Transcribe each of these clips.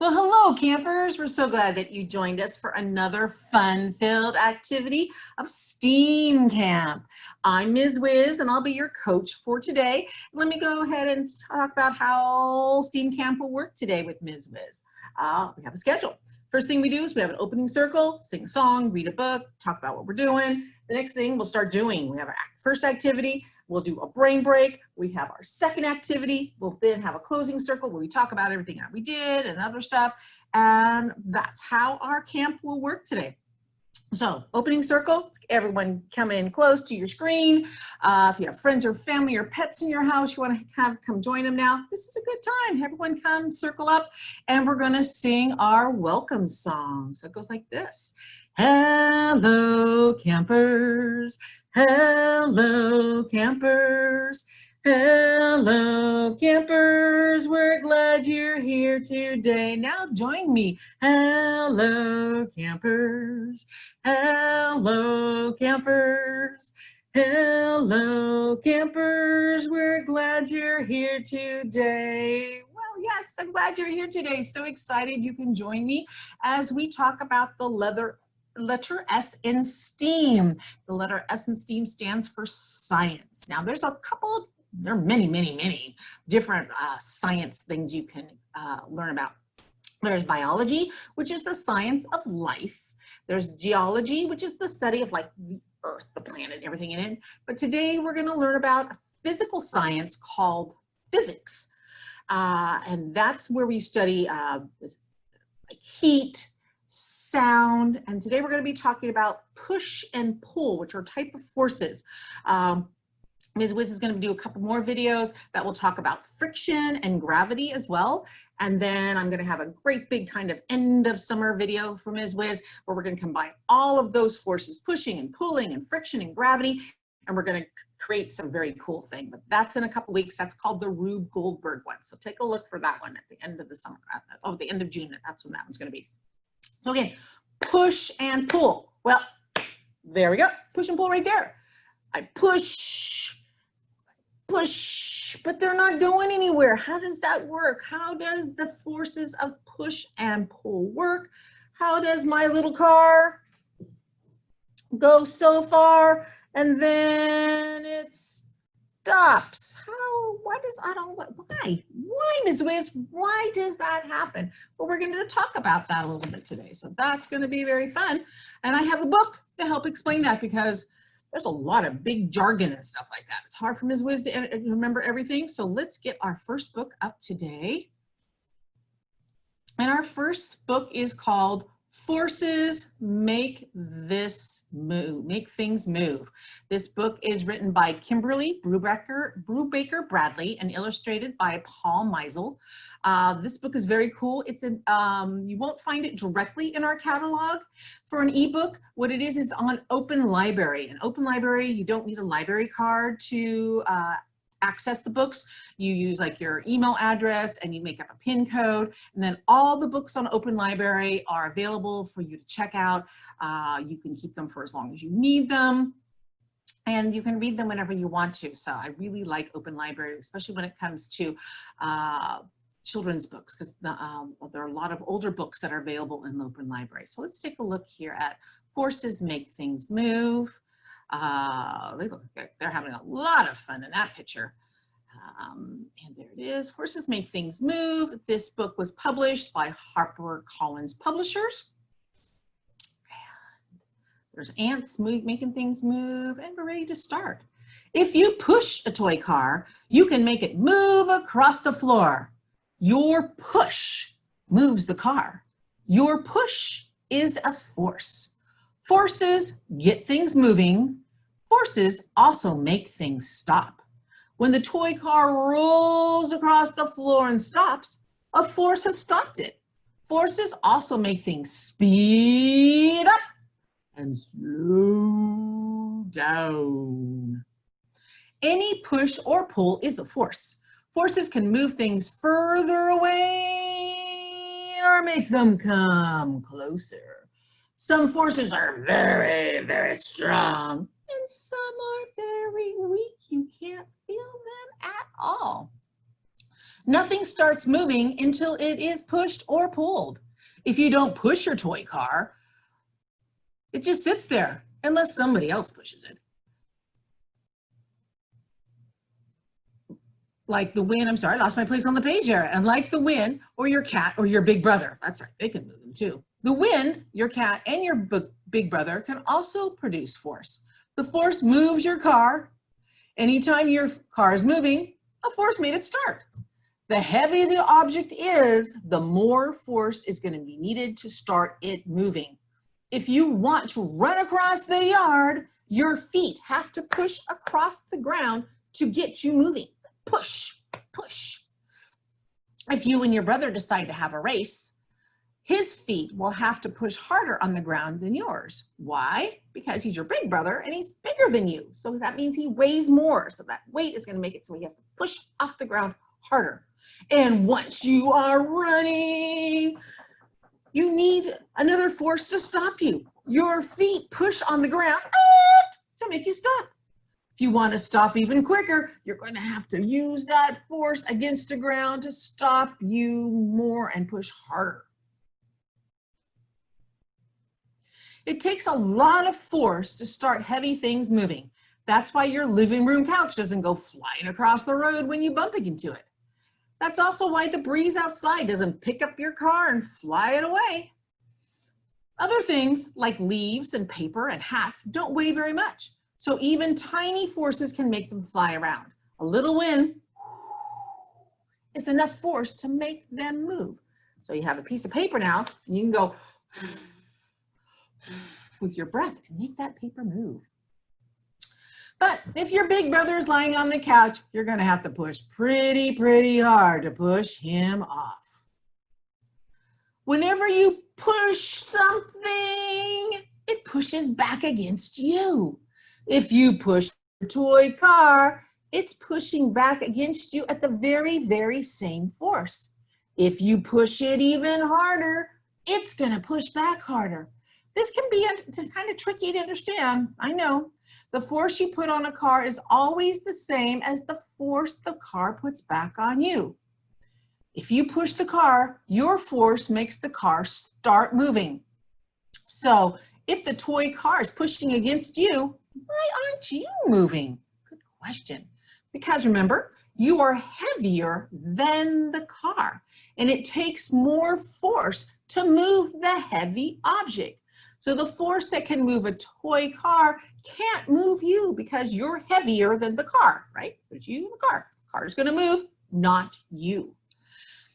Well, hello, campers. We're so glad that you joined us for another fun-filled activity of STEAM Camp. I'm Ms. Wiz, and I'll be your coach for today. Let me go ahead and talk about how STEAM Camp will work today with Ms. Wiz. We have a schedule. First thing we do is we have an opening circle, sing a song, read a book, talk about what we're doing. The next thing we'll start doing, we have our first activity. We'll do a brain break. We have our second activity. We'll then have a closing circle where we talk about everything that we did and other stuff. And that's how our camp will work today. So opening circle, everyone come in close to your screen. If you have friends or family or pets in your house, you want to come join them now. This is a good time. Everyone come circle up and we're going to sing our welcome song. So it goes like this. Hello, campers. Hello, campers. Hello, campers. We're glad you're here today. Now join me. Hello, campers. Hello, campers. Hello, campers. We're glad you're here today. Well, yes, I'm glad you're here today. So excited you can join me as we talk about the letter S in STEAM. The letter S in STEAM stands for science. Now there are many different science things you can learn about. There's biology, which is the science of life. There's geology, which is the study of like the earth, the planet, everything in it. But today we're going to learn about a physical science called physics. And that's where we study like heat, sound, and today we're going to be talking about push and pull, which are type of forces. Ms. Wiz is going to do a couple more videos that will talk about friction and gravity as well. And then I'm going to have a great big kind of end of summer video for Ms. Wiz where we're going to combine all of those forces, pushing and pulling and friction and gravity, and we're going to create some very cool thing. But that's in a couple weeks. That's called the Rube Goldberg one. So take a look for that one at the end of the summer. The end of June. That's when that one's going to be. So again, push and pull. Well, there we go. Push and pull right there. I push, but they're not going anywhere. How does that work? How does the forces of push and pull work? How does my little car go so far and then it stops? Why, Ms. Wiz, why does that happen? Well, we're going to talk about that a little bit today. So that's going to be very fun. And I have a book to help explain that because there's a lot of big jargon and stuff like that. It's hard for Ms. Wiz to remember everything. So let's get our first book up today. And our first book is called Forces Make Things Move. This book is written by Kimberly Brubaker Bradley and illustrated by Paul Meisel. This book is very cool. You won't find it directly in our catalog. For an ebook, what it is on Open Library. An Open Library, you don't need a library card to access the books. You use like your email address and you make up a PIN code, and then all the books on Open Library are available for you to check out. You can keep them for as long as you need them, and you can read them whenever you want to. So I really like Open Library, especially when it comes to children's books, because there are a lot of older books that are available in the Open Library. So let's take a look here at Forces Make Things Move. They look like they're having a lot of fun in that picture. And there it is, Forces Make Things Move. This book was published by HarperCollins Publishers. And there's ants making things move, and we're ready to start. If you push a toy car, you can make it move across the floor. Your push moves the car. Your push is a force. Forces get things moving. Forces also make things stop. When the toy car rolls across the floor and stops, a force has stopped it. Forces also make things speed up and slow down. Any push or pull is a force. Forces can move things further away or make them come closer. Some forces are very strong, and some are very weak. You can't feel them at all. Nothing starts moving until it is pushed or pulled. If you don't push your toy car, it just sits there unless somebody else pushes it. Like the wind, I'm sorry, I lost my place on the page there. And like the wind or your cat or your big brother, that's right, they can move them too. The wind, your cat, and your big brother can also produce force. The force moves your car. Anytime your car is moving, a force made it start. The heavier the object is, the more force is going to be needed to start it moving. If you want to run across the yard, your feet have to push across the ground to get you moving. Push, push. If you and your brother decide to have a race, his feet will have to push harder on the ground than yours. Why? Because he's your big brother and he's bigger than you. So that means he weighs more. So that weight is going to make it so he has to push off the ground harder. And once you are running, you need another force to stop you. Your feet push on the ground to make you stop. If you want to stop even quicker, you're going to have to use that force against the ground to stop you more and push harder. It takes a lot of force to start heavy things moving. That's why your living room couch doesn't go flying across the road when you bump into it. That's also why the breeze outside doesn't pick up your car and fly it away. Other things like leaves and paper and hats don't weigh very much. So even tiny forces can make them fly around. A little wind is enough force to make them move. So you have a piece of paper now, and you can go with your breath and make that paper move. But if your big brother is lying on the couch, you're going to have to push pretty hard to push him off. Whenever you push something, it pushes back against you. If you push your toy car, it's pushing back against you at the very same force. If you push it even harder, it's going to push back harder. This can be kind of tricky to understand. I know. The force you put on a car is always the same as the force the car puts back on you. If you push the car, your force makes the car start moving. So if the toy car is pushing against you, why aren't you moving? Good question. Because remember, you are heavier than the car, and it takes more force to move the heavy object. So the force that can move a toy car can't move you because you're heavier than the car, right? It's you and the car. The car is going to move, not you.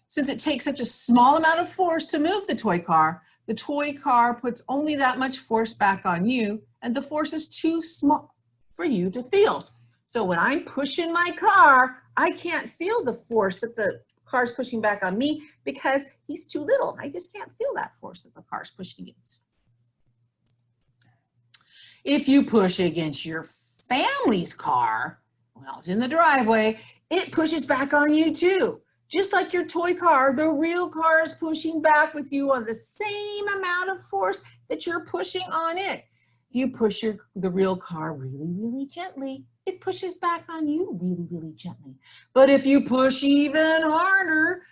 Since it takes such a small amount of force to move the toy car puts only that much force back on you, and the force is too small for you to feel. So when I'm pushing my car, I can't feel the force that the car's pushing back on me because he's too little. I just can't feel that force that the car's pushing against. If you push against your family's car, well, it's in the driveway, it pushes back on you too. Just like your toy car, the real car is pushing back with you on the same amount of force that you're pushing on it. You push the real car really gently, it pushes back on you really gently. But if you push even harder,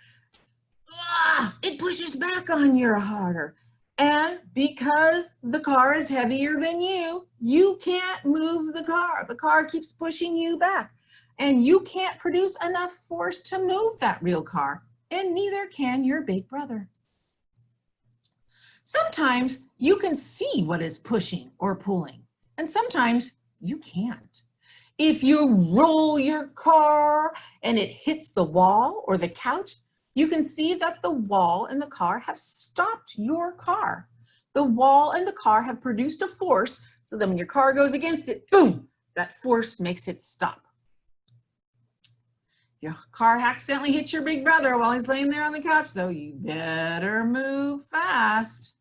it pushes back on you harder. And because the car is heavier than you can't move the car. The car keeps pushing you back. And you can't produce enough force to move that real car. And neither can your big brother. Sometimes you can see what is pushing or pulling. And sometimes you can't. If you roll your car and it hits the wall or the couch, you can see that the wall and the car have stopped your car. The wall and the car have produced a force so that when your car goes against it, boom, that force makes it stop. If your car accidentally hits your big brother while he's laying there on the couch, though, you better move fast.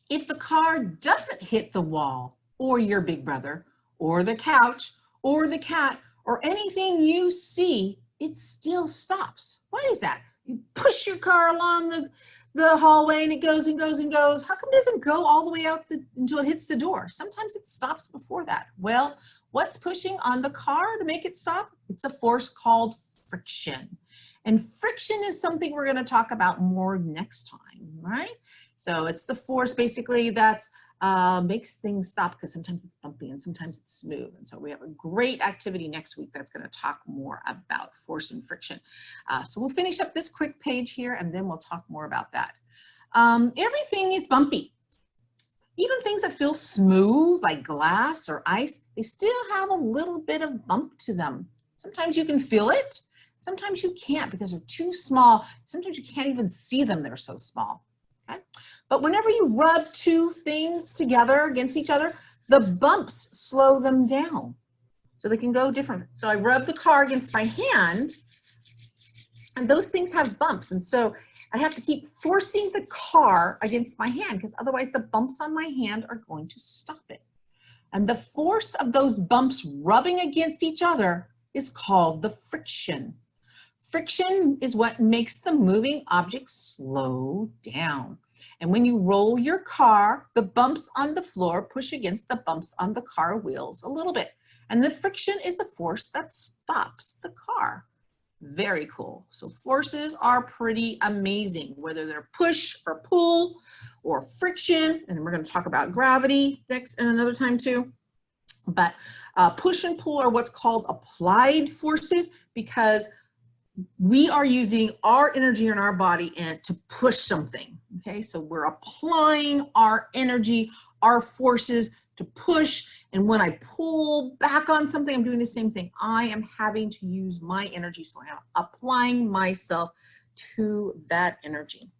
If the car doesn't hit the wall or your big brother or the couch or the cat or anything you see, it still stops. Why is that? You push your car along the hallway and it goes and goes and goes. How come it doesn't go all the way out until it hits the door? Sometimes it stops before that. Well, what's pushing on the car to make it stop? It's a force called friction. And friction is something we're going to talk about more next time, right? So it's the force basically that makes things stop, because sometimes it's bumpy and sometimes it's smooth. And so we have a great activity next week that's going to talk more about force and friction. So we'll finish up this quick page here and then we'll talk more about that. Everything is bumpy. Even things that feel smooth like glass or ice, they still have a little bit of bump to them. Sometimes you can feel it. Sometimes you can't because they're too small. Sometimes you can't even see them, they're so small. Okay? But whenever you rub two things together against each other, the bumps slow them down so they can go different. So I rub the car against my hand and those things have bumps. And so I have to keep forcing the car against my hand because otherwise the bumps on my hand are going to stop it. And the force of those bumps rubbing against each other is called the friction. Friction is what makes the moving object slow down. And when you roll your car, the bumps on the floor push against the bumps on the car wheels a little bit. And the friction is the force that stops the car. Very cool. So forces are pretty amazing, whether they're push or pull or friction. And we're going to talk about gravity next and another time too. But push and pull are what's called applied forces because we are using our energy in our body and to push something. Okay, so we're applying our energy, our forces to push. And when I pull back on something, I'm doing the same thing. I am having to use my energy. So I'm applying myself to that energy.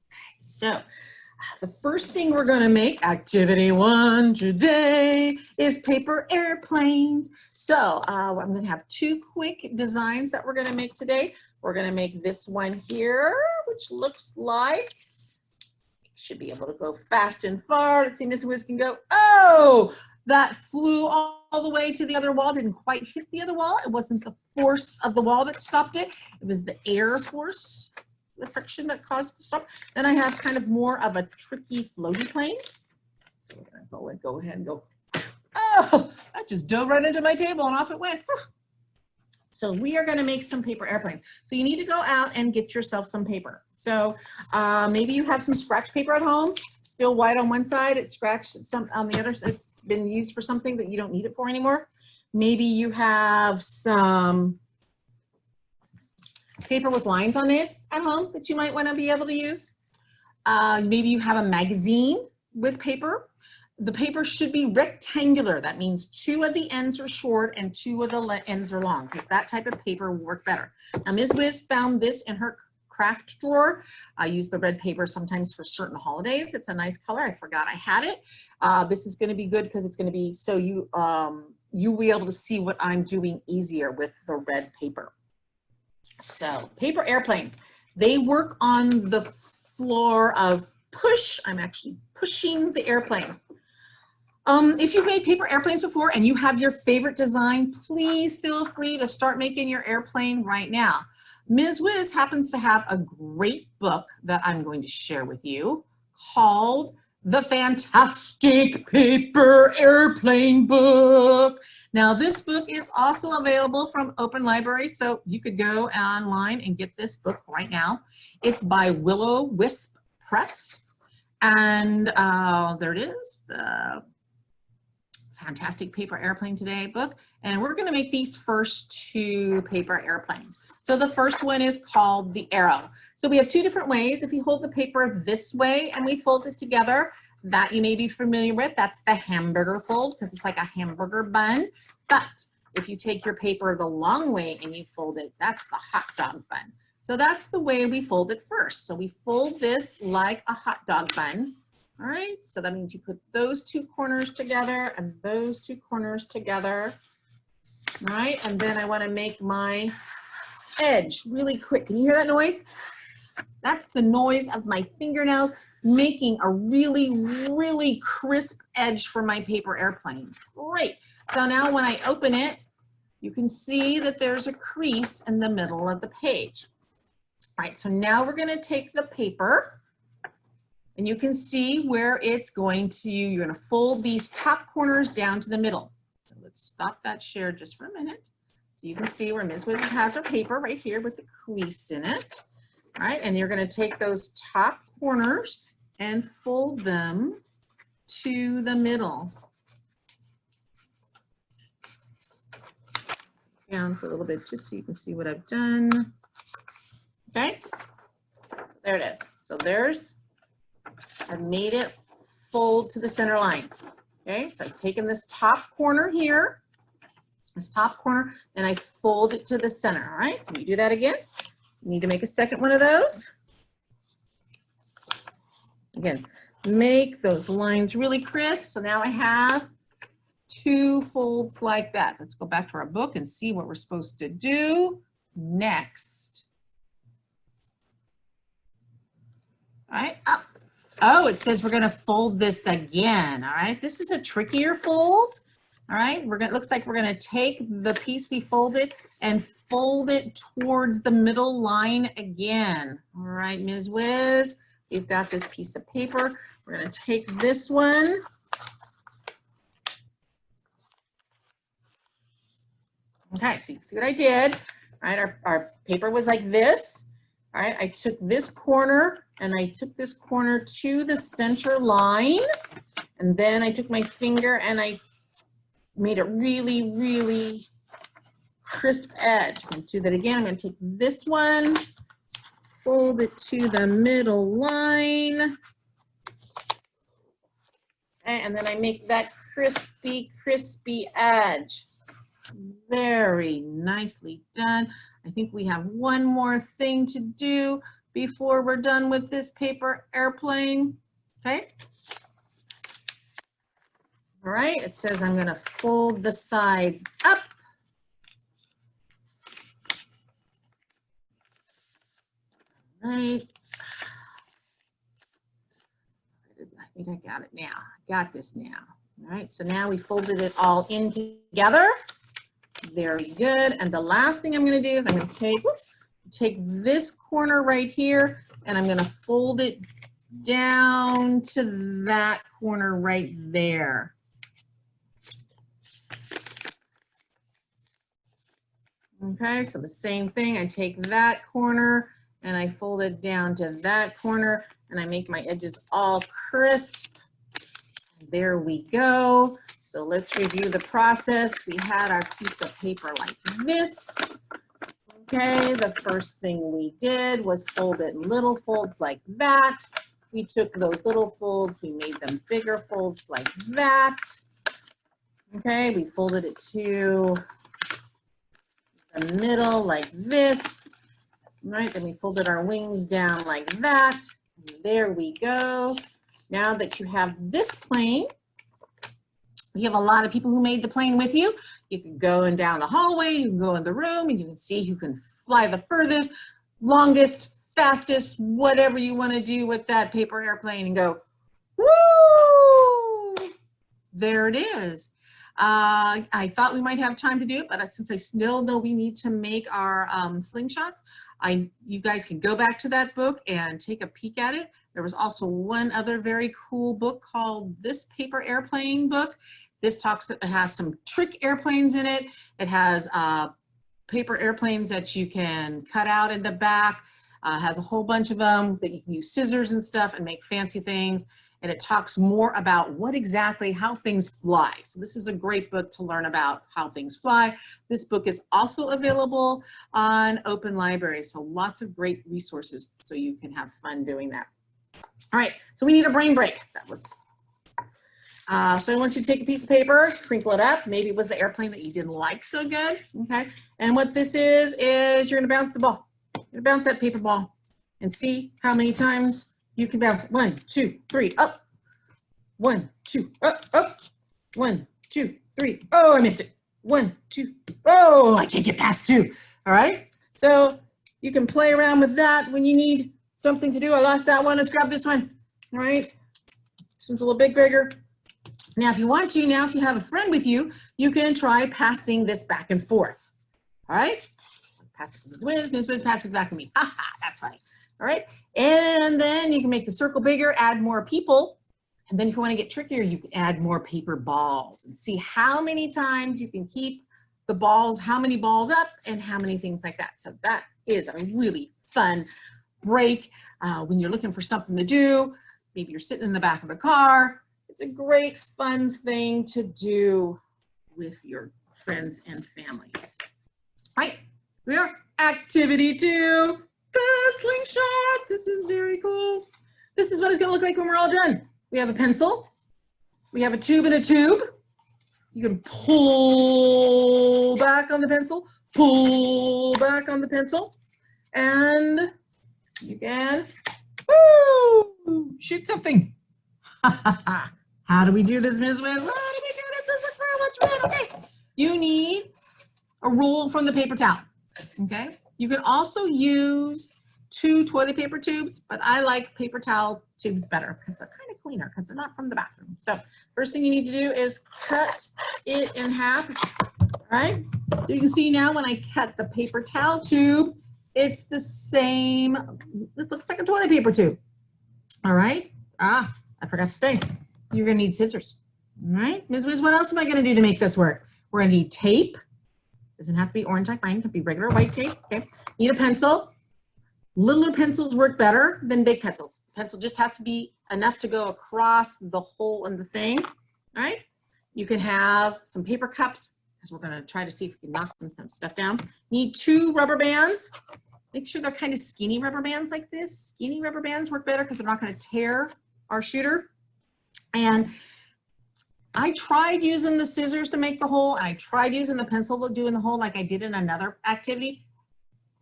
Okay, so the first thing we're going to make, activity 1 today, is paper airplanes. So I'm going to have two quick designs that we're going to make today. We're going to make this one here, which looks like, should be able to go fast and far. Let's see, Miss Wisz can go. Oh, that flew all the way to the other wall, didn't quite hit the other wall. It wasn't the force of the wall that stopped it. It was the air force, the friction that caused it to stop. Then I have kind of more of a tricky floaty plane. So we're gonna go ahead and go. Oh, that just dove right into my table and off it went. So we are going to make some paper airplanes. So you need to go out and get yourself some paper. So maybe you have some scratch paper at home, still white on one side, it's scratched some on the other side, it's been used for something that you don't need it for anymore. Maybe you have some paper with lines on this at home that you might want to be able to use. Maybe you have a magazine with paper. The paper should be rectangular. That means 2 of the ends are short and 2 of the ends are long, because that type of paper will work better. Now, Ms. Wisz found this in her craft drawer. I use the red paper sometimes for certain holidays. It's a nice color. I forgot I had it. This is going to be good because it's going to be so you'll be able to see what I'm doing easier with the red paper. So paper airplanes, they work on the floor of push. I'm actually pushing the airplane. If you've made paper airplanes before and you have your favorite design, please feel free to start making your airplane right now. Ms. Wisz happens to have a great book that I'm going to share with you called The Fantastic Paper Airplane Book. Now, this book is also available from Open Library, so you could go online and get this book right now. It's by Willow Wisp Press, and there it is, the Fantastic Paper Airplane Today book, and we're going to make these first 2 paper airplanes. So the first one is called the arrow. So we have 2 different ways. If you hold the paper this way and we fold it together, that you may be familiar with, that's the hamburger fold, because it's like a hamburger bun. But if you take your paper the long way and you fold it, that's the hot dog bun. So that's the way we fold it first. So we fold this like a hot dog bun. All right, so that means you put those 2 corners together and those 2 corners together. All right, and then I want to make my edge really quick. Can you hear that noise? That's the noise of my fingernails making a really, really crisp edge for my paper airplane. Great. So now when I open it, you can see that there's a crease in the middle of the page. All right, so now we're going to take the paper, and you can see where it's going to, you're going to fold these top corners down to the middle. So let's stop that share just for a minute. So So you can see where Ms. Wisz has her paper right here with the crease in it. All right, and you're going to take those top corners and fold them to the middle. Down for a little bit just so you can see what I've done. Okay, there it is. So I've made it fold to the center line. Okay, so I've taken this top corner here, and I fold it to the center. All right, can you do that again? You need to make a second one of those. Again, make those lines really crisp. So now I have 2 folds like that. Let's go back to our book and see what we're supposed to do next. All right, up. Oh, it says we're going to fold this again. All right, this is a trickier fold. All right, looks like we're going to take the piece we folded and fold it towards the middle line again. All right, Ms. Wisz, we've got this piece of paper. We're going to take this one. Okay, so you can see what I did. All right, our paper was like this. All right, I took this corner and I took this corner to the center line. And then I took my finger and I made a really, really crisp edge. I'm going to do that again. I'm going to take this one, fold it to the middle line. And then I make that crispy, crispy edge. Very nicely done. I think we have one more thing to do before we're done with this paper airplane. Okay. All right, it says I'm going to fold the side up. All right. I think I got it now. I got this now. All right, so now we folded it all in together. Very good. And the last thing I'm going to do is I'm going to take this corner right here and I'm going to fold it down to that corner right there. Okay, so the same thing. I take that corner and I fold it down to that corner and I make my edges all crisp. There we go. So let's review the process. We had our piece of paper like this. Okay, the first thing we did was fold it in little folds like that. We took those little folds, we made them bigger folds like that. Okay, we folded it to the middle like this. All right, then we folded our wings down like that. There we go. Now that you have this plane, you have a lot of people who made the plane with you. You can go in down the hallway, you can go in the room, and you can see who can fly the furthest, longest, fastest, whatever you want to do with that paper airplane and go, woo! There it is. I thought we might have time to do it, but since I still know we need to make our slingshots, you guys can go back to that book and take a peek at it. There was also one other very cool book called This Paper Airplane Book. This it has some trick airplanes in it. It has paper airplanes that you can cut out in the back. Has a whole bunch of them that you can use scissors and stuff and make fancy things. And it talks more about how things fly. So this is a great book to learn about how things fly. This book is also available on Open Library. So lots of great resources so you can have fun doing that. All right, so we need a brain break. So I want you to take a piece of paper, crinkle it up. Maybe it was the airplane that you didn't like so good, okay? And what this is you're gonna bounce the ball. You're gonna bounce that paper ball and see how many times you can bounce. 1, 2, 3, up. 1, 2, up, up. 1, 2, 3. Oh, I missed it. 1, 2. Oh, I can't get past 2. All right, so you can play around with that when you need something to do. I lost that one. Let's grab this one. All right, this one's a little bit bigger. Now, if you want to, if you have a friend with you, you can try passing this back and forth. All right, pass it to Ms. Wisz. Ms. Wisz, pass it back to me. Ha ha, that's funny. All right, and then you can make the circle bigger, add more people. And then if you want to get trickier, you can add more paper balls and see how many times you can keep the balls, how many balls up and how many things like that. So that is a really fun break when you're looking for something to do. Maybe you're sitting in the back of a car. It's a great fun thing to do with your friends and family. Right, we are activity 2, the slingshot. This is very cool. This is what it's gonna look like when we're all done. We have a pencil, we have a tube and a tube. You can pull back on the pencil, pull back on the pencil, and you can shoot something. How do we do this, Ms. Wisz? How do we do this? This is so much fun. Okay, you need a roll from the paper towel. Okay, you can also use 2 toilet paper tubes, but I like paper towel tubes better because they're kind of cleaner because they're not from the bathroom. So first thing you need to do is cut it in half. All right, so you can see now when I cut the paper towel tube, it's the same. This looks like a toilet paper tube. All right. I forgot to say, you're gonna need scissors. All right, Ms. Wisz, what else am I gonna do to make this work? We're gonna need tape. Doesn't have to be orange like mine, it can be regular white tape. Okay, need a pencil. Littler pencils work better than big pencils. Pencil just has to be enough to go across the hole in the thing. All right, you can have some paper cups because we're gonna try to see if we can knock some stuff down. Need 2 rubber bands. Make sure they're kind of skinny rubber bands like this. Skinny rubber bands work better because they're not gonna tear our shooter. And I tried using the scissors to make the hole, and I tried using the pencil to do in the hole like I did in another activity.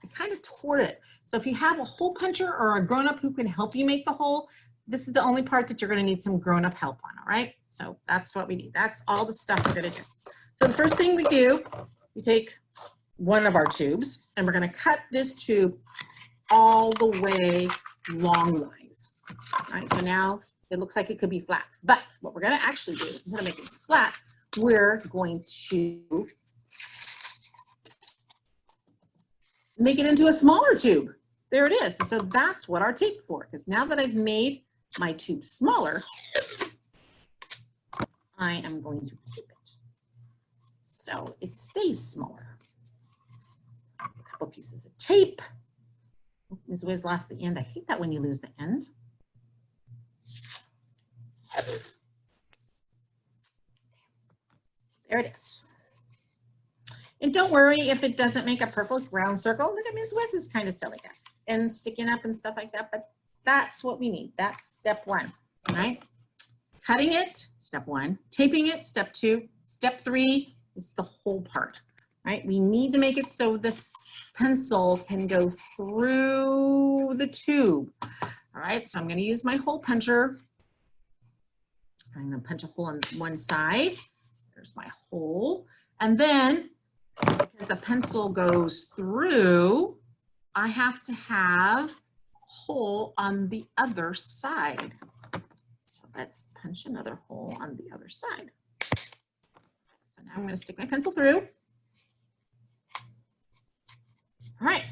I kind of tore it. So if you have a hole puncher or a grown-up who can help you make the hole, this is the only part that you're gonna need some grown-up help on, all right? So that's what we need. That's all the stuff we're gonna do. So the first thing we do, we take one of our tubes, and we're gonna cut this tube all the way longwise. All right, so now it looks like it could be flat, but what we're gonna actually do, instead of making it flat, we're going to make it into a smaller tube. There it is. And so that's what our tape's for, because now that I've made my tube smaller, I am going to tape it so it stays smaller. A couple pieces of tape. Ms. Wisz lost the end. I hate that when you lose the end. There it is. And don't worry if it doesn't make a perfect round circle. Look at Ms. Wisz is kind of silly and sticking up and stuff like that, but that's what we need. That's step 1, all right? Cutting it, step 1. Taping it, step 2. Step 3 is the whole part, right? We need to make it so this pencil can go through the tube. All right, so I'm gonna use my hole puncher. I'm gonna punch a hole on one side. There's my hole. And then, because the pencil goes through, I have to have a hole on the other side. So let's punch another hole on the other side. So now I'm gonna stick my pencil through. All right,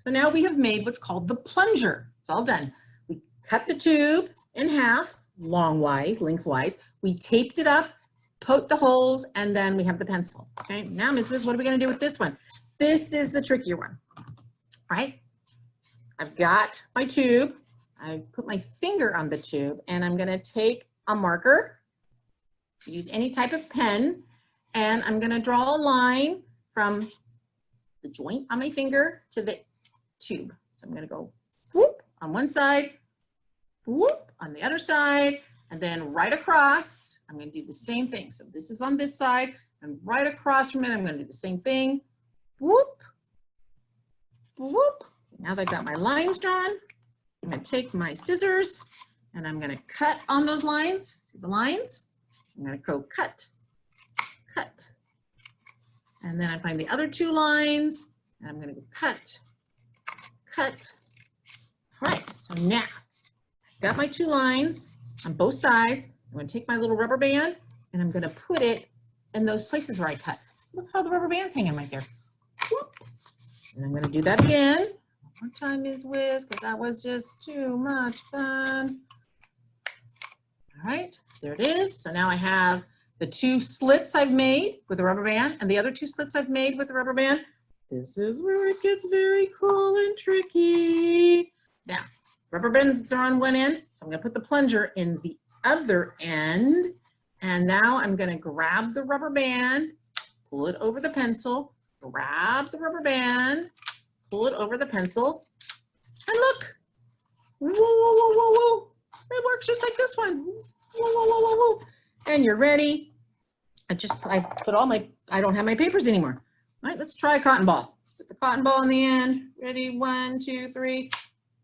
so now we have made what's called the plunger. It's all done. We cut the tube in half, lengthwise. We taped it up, poked the holes, and then we have the pencil. Okay, now Ms. Wisz, what are we gonna do with this one? This is the trickier one. All right, I've got my tube. I put my finger on the tube, and I'm gonna take a marker, use any type of pen, and I'm gonna draw a line from the joint on my finger to the tube. So I'm gonna go whoop on one side, whoop on the other side, and then right across, I'm gonna do the same thing. So this is on this side, and right across from it, I'm gonna do the same thing. Whoop, whoop. Now that I've got my lines drawn, I'm gonna take my scissors, and I'm gonna cut on those lines. See the lines? I'm gonna go cut, cut. And then I find the other 2 lines, and I'm gonna go cut, cut. All right, so now I've got my 2 lines on both sides. I'm gonna take my little rubber band, and I'm gonna put it in those places where I cut. Look how the rubber band's hanging right there. Whoop. And I'm gonna do that again. One more time, Ms. Wisz, because that was just too much fun. All right, there it is. So now I have the 2 slits I've made with a rubber band and the other 2 slits I've made with a rubber band. This is where it gets very cool and tricky. Now, rubber bands are on one end, so I'm gonna put the plunger in the other end. And now I'm gonna grab the rubber band, pull it over the pencil, grab the rubber band, pull it over the pencil, and look. Whoa, whoa, whoa, whoa, whoa. It works just like this one. Whoa, whoa, whoa, whoa, whoa. And you're ready. I put all my, I don't have my papers anymore. All right, let's try a cotton ball. Put the cotton ball in the end. Ready, 1, 2, 3.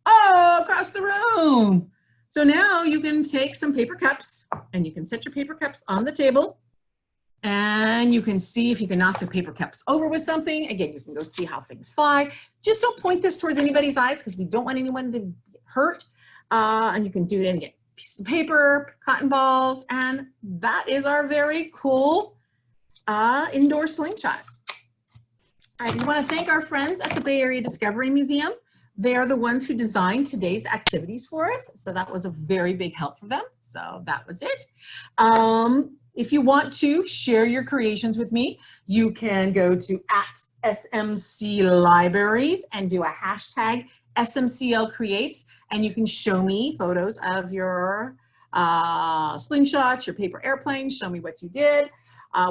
Oh, across the room. So now you can take some paper cups and you can set your paper cups on the table and you can see if you can knock the paper cups over with something. Again, you can go see how things fly. Just don't point this towards anybody's eyes because we don't want anyone to get hurt. And you can do it again. Pieces of paper, cotton balls, and that is our very cool indoor slingshot. All right, we want to thank our friends at the Bay Area Discovery Museum. They are the ones who designed today's activities for us, so that was a very big help for them. So that was it. If you want to share your creations with me, you can go to @SMC Libraries and do a hashtag SMCL Creates, and you can show me photos of your slingshots, your paper airplanes, show me what you did.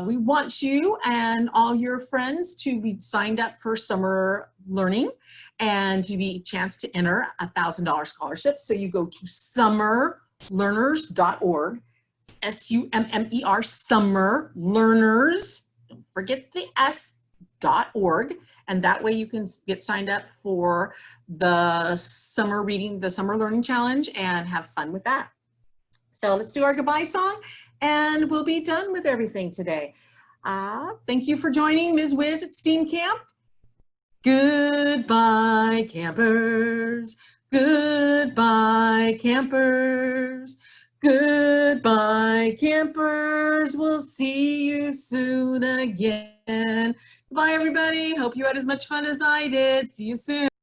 We want you and all your friends to be signed up for summer learning and to be a chance to enter a $1,000 scholarship. So you go to summerlearners.org, SUMMER, Summer Learners, don't forget the S.org, and that way you can get signed up for the summer reading, the summer learning challenge, and have fun with that. So let's do our goodbye song and we'll be done with everything today. Thank you for joining Ms. Wisz at STEAM Camp. Goodbye, campers. Goodbye, campers. Goodbye, campers. We'll see you soon again. Bye, everybody. Hope you had as much fun as I did. See you soon.